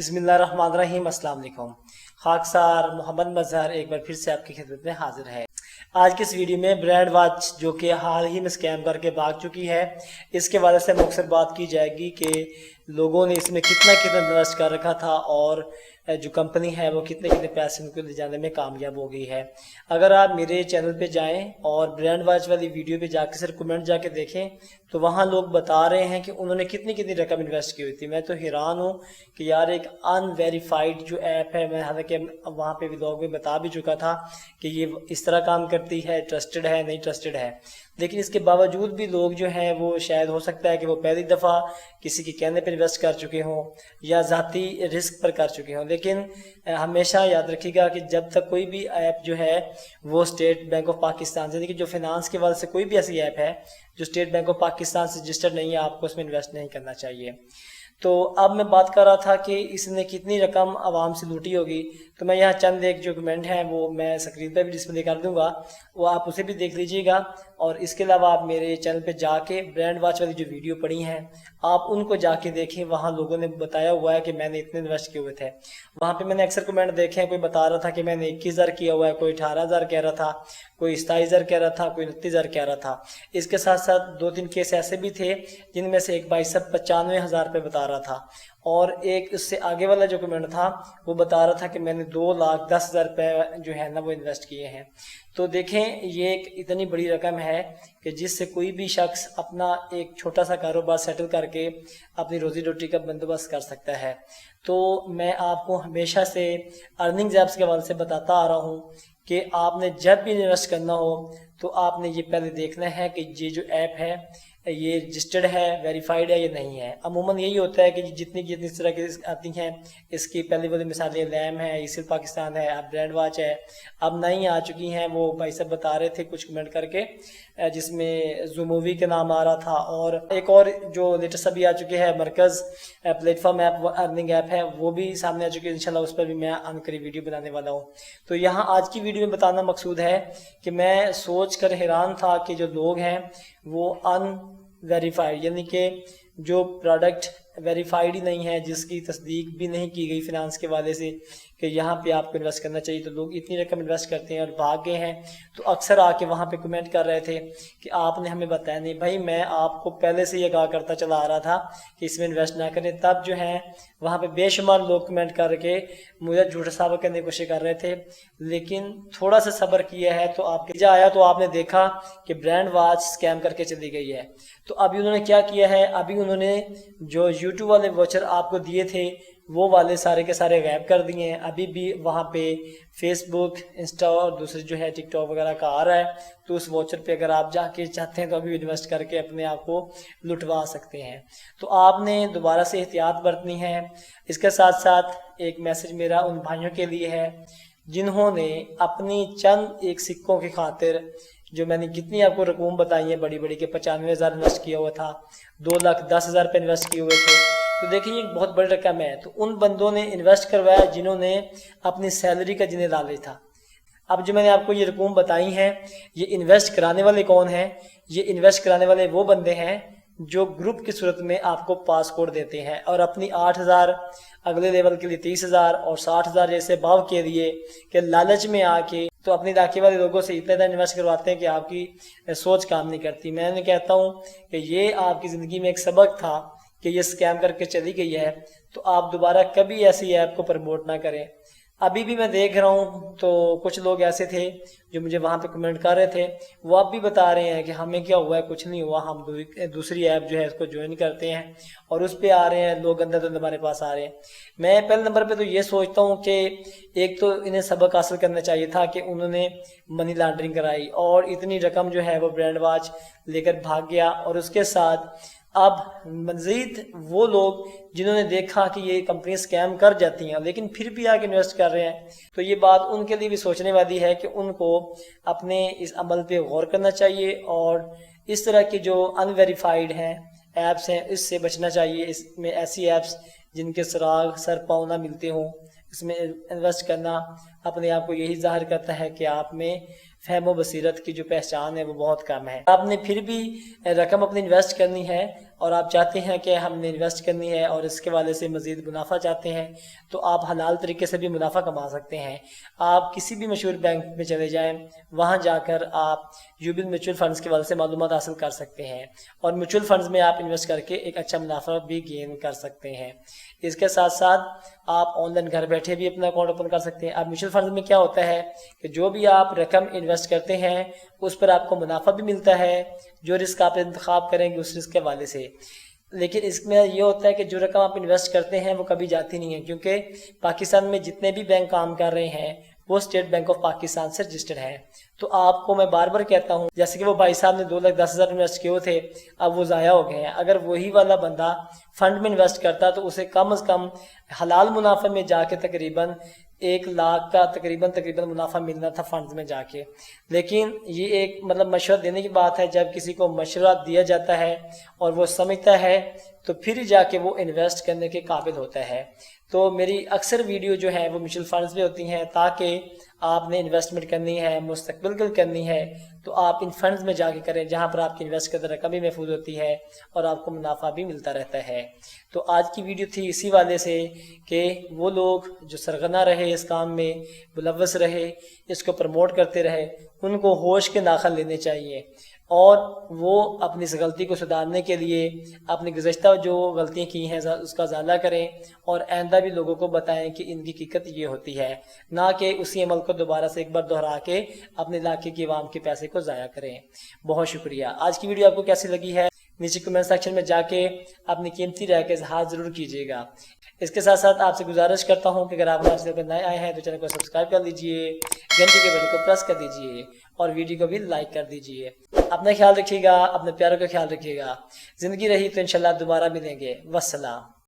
बिस्मिल्लाहिर्रहमानिर्रहीम। अस्सलाम वालेकुम। खाकसार मोहम्मद मजहर एक बार फिर से आपकी खिदमत में हाजिर है। आज की इस वीडियो में ब्रांड वॉच जो कि हाल ही में स्कैम करके भाग चुकी है, इसके बारे से मुख्तसर बात की जाएगी कि लोगों ने इसमें कितना इन्वेस्ट कर रखा था और जो कंपनी है वो कितने पैसे उनको ले जाने में कामयाब हो गई है। अगर आप मेरे चैनल पे जाएं और ब्रांड वॉच वाली वीडियो पे जाके सिर्फ कमेंट जाके देखें तो वहाँ लोग बता रहे हैं कि उन्होंने कितनी रकम इन्वेस्ट की हुई थी। मैं तो हैरान हूँ कि यार एक अनवेरीफाइड जो ऐप है, मैं हालांकि वहाँ पे व्लॉग में बता भी चुका था कि ये इस तरह काम करती है, ट्रस्टेड है नहीं ट्रस्टेड है, लेकिन इसके बावजूद भी लोग जो हैं वो शायद हो सकता है कि वो पहली दफ़ा किसी के कहने पर इन्वेस्ट कर चुके हों या ज़ाती रिस्क पर कर चुके हों। लेकिन हमेशा याद रखिएगा कि जब तक कोई भी ऐप जो है वो स्टेट बैंक ऑफ पाकिस्तान से, यानी कि जो फाइनेंस के वाले से कोई भी ऐसी ऐप है जो स्टेट बैंक ऑफ पाकिस्तान से रजिस्टर्ड नहीं है, आपको उसमें इन्वेस्ट नहीं करना चाहिए। तो अब मैं बात कर रहा था कि इसने कितनी रकम आवाम से लूटी होगी, तो मैं यहाँ चंद एक जो कमेंट हैं वो मैं स्क्रीन पर भी डिस्प्ले कर दूंगा, वो आप उसे भी देख लीजिएगा। और इसके अलावा आप मेरे चैनल पे जाके ब्रांड वॉच वाली जो वीडियो पड़ी हैं आप उनको जाके देखें, वहाँ लोगों ने बताया हुआ है कि मैंने इतने इन्वेस्ट किए हुए थे। वहाँ पे मैंने अक्सर कमेंट देखे हैं, कोई बता रहा था कि मैंने 21,000 किया हुआ है, कोई 18,000 कह रहा था, कोई 27,000 कह रहा था, कोई 29,000 कह रहा था। इसके साथ साथ 2-3 केस ऐसे भी थे जिनमें से एक भाई साहब 95,000 रुपये बता रहा था, और एक इससे आगे वाला जो कमेंट था वो बता रहा था कि मैंने 2,10,000 रुपये जो है ना वो इन्वेस्ट किए हैं। तो देखें, ये एक इतनी बड़ी रकम है कि जिससे कोई भी शख्स अपना एक छोटा सा कारोबार सेटल करके अपनी रोजी रोटी का बंदोबस्त कर सकता है। तो मैं आपको हमेशा से अर्निंग ऐप्स के हवाले से बताता आ रहा हूँ कि आपने जब भी इन्वेस्ट करना हो तो आपने ये पहले देखना है कि ये जो ऐप है ये रजिस्टर्ड है, वेरीफाइड है या नहीं है। अमूमन यही होता है कि जितनी इस तरह की आती हैं, इसकी पहली वाली मिसालें लैम है, इसिल पाकिस्तान है, अब ब्रांड वॉच है, अब नई आ चुकी हैं। वो भाई साहब बता रहे थे कुछ कमेंट करके जिसमें ज़ूमूवी के नाम आ रहा था, और एक और जो लेटेस्ट अभी आ चुकी है मरकज़ प्लेटफॉर्म ऐप अर्निंग ऐप है, वो भी सामने आ चुकी है। इंशाल्लाह उस पर भी मैं अनकरीब वीडियो बनाने वाला हूँ। तो यहाँ आज की वीडियो में बताना मकसूद है कि मैं सोच कर हैरान था कि जो लोग हैं वो अनवेरीफाइड, यानी कि जो प्रोडक्ट वेरीफाइड ही नहीं है, जिसकी तस्दीक भी नहीं की गई फिनांस के वाले से कि यहाँ पे आपको इन्वेस्ट करना चाहिए, तो लोग इतनी रकम इन्वेस्ट करते हैं और भाग गए हैं। तो अक्सर आके वहाँ पे कमेंट कर रहे थे कि आपने हमें बताया नहीं। भाई मैं आपको पहले से ये कहा करता चला आ रहा था कि इसमें इन्वेस्ट ना करें, तब जो है वहाँ पे बेशुमार लोग कमेंट करके मुझे झूठा साबित करने की कोशिश कर रहे थे। लेकिन थोड़ा सा सब्र किया है तो आपके आया तो आपने देखा कि ब्रांड वॉच स्कैम करके चली गई है। तो अभी उन्होंने क्या किया है, अभी उन्होंने जो यूट्यूब वाले वॉचर आपको दिए थे वो वाले सारे के सारे गायब कर दिए हैं। अभी भी वहाँ पे फेसबुक, इंस्टा और दूसरे जो है टिकटॉक वगैरह का आ रहा है, तो उस वॉचर पे अगर आप जाके चाहते हैं तो अभी इन्वेस्ट करके अपने आप को लुटवा सकते हैं। तो आपने दोबारा से एहतियात बरतनी है। इसके साथ साथ एक मैसेज मेरा उन भाइयों के लिए है जिन्होंने अपनी चंद एक सिक्कों की खातिर, जो मैंने कितनी आपको रकूम बताई है बड़ी बड़ी के 95,000 इन्वेस्ट किया हुआ था, 2,10,000 रुपये इन्वेस्ट किए हुए थे, तो देखिए ये बहुत बड़ी रकम है। तो उन बंदों ने इन्वेस्ट करवाया जिन्होंने अपनी सैलरी का जिन्हें लालच था। अब जो मैंने आपको ये रकूम बताई है, ये इन्वेस्ट कराने वाले कौन हैं? ये इन्वेस्ट कराने वाले वो बंदे हैं जो ग्रुप की सूरत में आपको पासपोर्ट देते हैं और अपनी 8,000, अगले लेवल के लिए 30,000 और 60,000 जैसे भाव के लिए कि लालच में आके तो अपने इलाके वाले लोगों से इतना इन्वेस्ट करवाते हैं कि आपकी सोच काम नहीं करती। मैं कहता हूँ कि ये आपकी ज़िंदगी में एक सबक था कि ये स्कैम करके चली गई है, तो आप दोबारा कभी ऐसी ऐप को प्रमोट ना करें। अभी भी मैं देख रहा हूँ तो कुछ लोग ऐसे थे जो मुझे वहाँ पे कमेंट कर रहे थे, वो अब भी बता रहे हैं कि हमें क्या हुआ है, कुछ नहीं हुआ, हम दूसरी ऐप जो है इसको ज्वाइन करते हैं और उस पर आ रहे हैं लोग, अंदर तो हमारे पास आ रहे हैं। मैं पहले नंबर पे तो ये सोचता हूँ कि एक तो इन्हें सबक हासिल करना चाहिए था कि उन्होंने मनी लॉन्ड्रिंग कराई और इतनी रकम जो है वो ब्रांड वॉच लेकर भाग गया, और उसके साथ अब मज़ीद वो लोग जिन्होंने देखा कि ये कंपनी स्कैम कर जाती हैं लेकिन फिर भी आगे इन्वेस्ट कर रहे हैं, तो ये बात उनके लिए भी सोचने वाली है कि उनको अपने इस अमल पे गौर करना चाहिए और इस तरह की जो अनवेरीफाइड हैं ऐप्स हैं इससे बचना चाहिए। इसमें ऐसी ऐप्स जिनके सुराग सर पाँव ना मिलते हों, इसमें इन्वेस्ट करना अपने आप को यही जाहिर करता है कि आप में फहम व बसीरत की जो पहचान है वो बहुत कम है। आपने फिर भी रकम अपनी इन्वेस्ट करनी है اور آپ چاہتے ہیں کہ ہم نے انویسٹ کرنی ہے اور اس کے والے سے مزید منافع چاہتے ہیں تو آپ حلال طریقے سے بھی منافع کما سکتے ہیں۔ آپ کسی بھی مشہور بینک میں چلے جائیں، وہاں جا کر آپ یوبل میوچل فنڈز کے والے سے معلومات حاصل کر سکتے ہیں اور میوچل فنڈز میں آپ انویسٹ کر کے ایک اچھا منافع بھی گین کر سکتے ہیں۔ اس کے ساتھ ساتھ آپ آن لائن گھر بیٹھے بھی اپنا اکاؤنٹ اوپن کر سکتے ہیں۔ اب میوچل فنڈز میں کیا ہوتا ہے کہ جو بھی آپ رقم انویسٹ کرتے ہیں اس پر آپ کو منافع بھی ملتا ہے، جو رسک آپ انتخاب کریں گے اس رسک کے حوالے سے۔ لیکن اس میں یہ ہوتا ہے کہ جو رقم آپ انویسٹ کرتے ہیں وہ کبھی جاتی نہیں ہے، کیونکہ پاکستان میں جتنے بھی بینک کام کر رہے ہیں وہ اسٹیٹ بینک آف پاکستان سے رجسٹرڈ ہے۔ تو آپ کو میں بار بار کہتا ہوں، جیسے کہ وہ بھائی صاحب نے 2,10,000 انویسٹ کیے تھے، اب وہ ضائع ہو گئے ہیں۔ اگر وہی والا بندہ فنڈ میں انویسٹ کرتا تو اسے کم از کم حلال منافع میں جا کے تقریباً 1,00,000 کا تقریباً منافع ملنا تھا فنڈز میں جا کے۔ لیکن یہ ایک مشورہ دینے کی بات ہے، جب کسی کو مشورہ دیا جاتا ہے اور وہ سمجھتا ہے تو پھر جا کے وہ انویسٹ کرنے کے قابل ہوتا ہے۔ تو میری اکثر ویڈیو جو ہے وہ میوچل فنڈز میں ہوتی ہیں، تاکہ آپ نے انویسٹمنٹ کرنی ہے، مستقبل کے کرنی ہے تو آپ ان فنڈز میں جا کے کریں جہاں پر آپ کی انویسٹ کردہ رقم بھی محفوظ ہوتی ہے اور آپ کو منافع بھی ملتا رہتا ہے۔ تو آج کی ویڈیو تھی اسی والے سے کہ وہ لوگ جو سرگنا رہے، اس کام میں ملوث رہے، اس کو پروموٹ کرتے رہے، ان کو ہوش کے ناخن لینے چاہیے اور وہ اپنی اس غلطی کو سدھارنے کے لیے اپنی گزشتہ جو غلطیاں کی ہیں اس کا ازالہ کریں اور آئندہ بھی لوگوں کو بتائیں کہ ان کی حقیقت یہ ہوتی ہے، نہ کہ اسی عمل کو دوبارہ سے ایک بار دہرا کے اپنے علاقے کی عوام کے پیسے کو ضائع کریں۔ بہت شکریہ۔ آج کی ویڈیو آپ کو کیسی لگی ہے نیچے کمنٹ سیکشن میں جا کے اپنی قیمتی رائے کا اظہار ضرور کیجیے گا۔ اس کے ساتھ ساتھ آپ سے گزارش کرتا ہوں کہ اگر آپ ہمارے چینل پر نئے آئے ہیں تو چینل کو سبسکرائب کر لیجئے، گھنٹی کے بٹن کو پریس کر دیجئے اور ویڈیو کو بھی لائک کر دیجئے۔ اپنا خیال رکھیے گا، اپنے پیاروں کا خیال رکھیے گا۔ زندگی رہی تو انشاءاللہ دوبارہ ملیں گے۔ والسلام۔